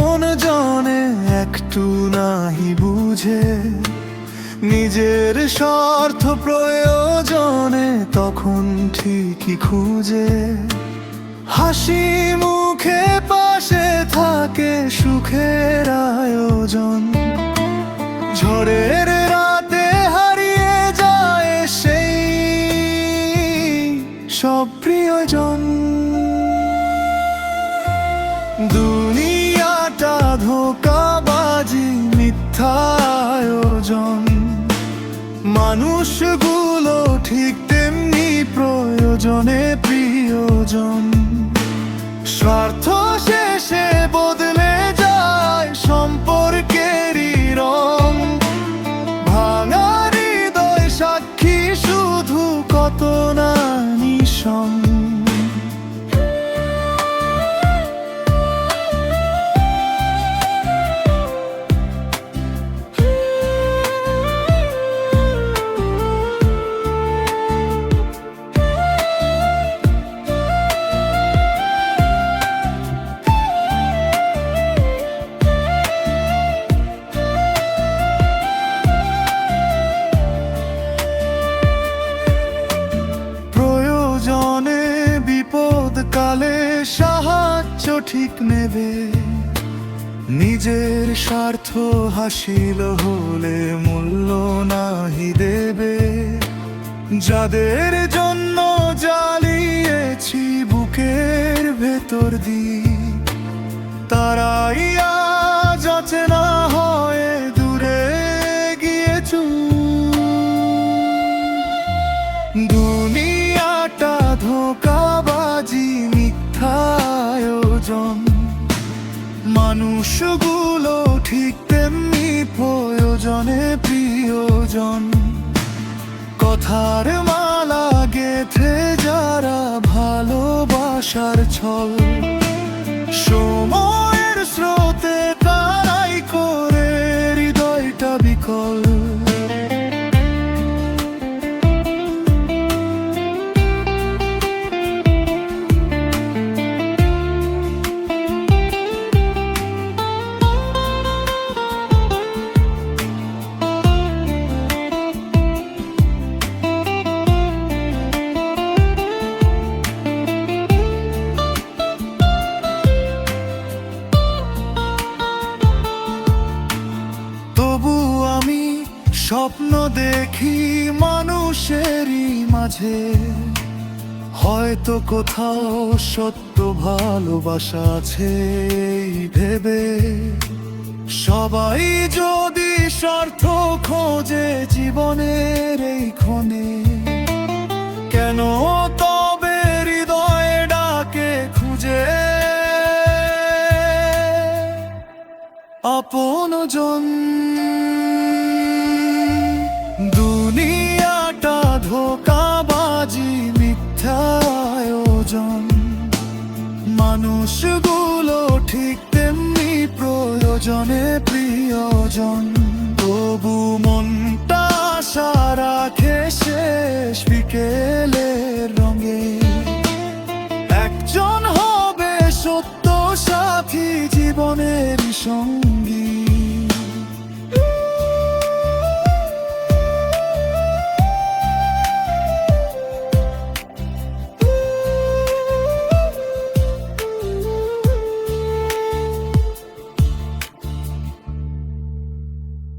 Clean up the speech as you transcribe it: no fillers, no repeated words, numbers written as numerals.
আপন জনে একটু নাহি বুঝে, নিজের স্বার্থ প্রয়োজনে তখন ঠিকই খুঁজে। হাসি মুখে পাশে থাকে সুখের আয়োজন, ঝড়ের রাতে হারিয়ে যায় সেই সব প্রিয়জন। দুনিয়াটা ধোঁকাবাজি, মিথ্যা আয়োজন, মানুষগুলো ঠিক তেমনি প্রয়োজনে প্রিয়জন। স্বার্থ শেষে বদলে যায় সম্পর্কেরই রং, ভাঙা হৃদয় সাক্ষী শুধু কত না নিঃসং। কালে সাহায্য ঠিক নেবে, নিজের স্বার্থ হাসিল হলে মূল্য নাহি দেবে। যাদের জন্য জ্বালিয়েছি বুকের ভেতর দিক, তারাই আজ অচেনা হয়ে দূরে গিয়েছু। দুনিয়াটা ধোঁকাবাজি, মিথ্যা আয়োজন, মানুষগুলো ঠিক তেমনি প্রয়োজনে প্রিয়জন। কথার মালা গেথে যারা ভালোবাসার ছল, সময়ের স্রোতে তারাই করে হৃদয়টা বিকল। স্বপ্ন দেখি মানুষেরই মাঝে, হয়তো কোথাও সত্য ভালোবাসা আছে ভেবে। সবাই যদি স্বার্থ খোঁজে জীবনের এই ক্ষণে, কেন তবে হৃদয় ডাকে খুঁজে আপনজন। দুনিয়াটা ধোঁকাবাজি, মিথ্যা আয়োজন, মানুষগুলো ঠিক তেমনি প্রয়োজনে প্রিয়জন। তবু মনটা আশা রাখে শেষ বিকেলের রঙে, একজন হবে সত্য সাথী জীবনের সঙ্গী।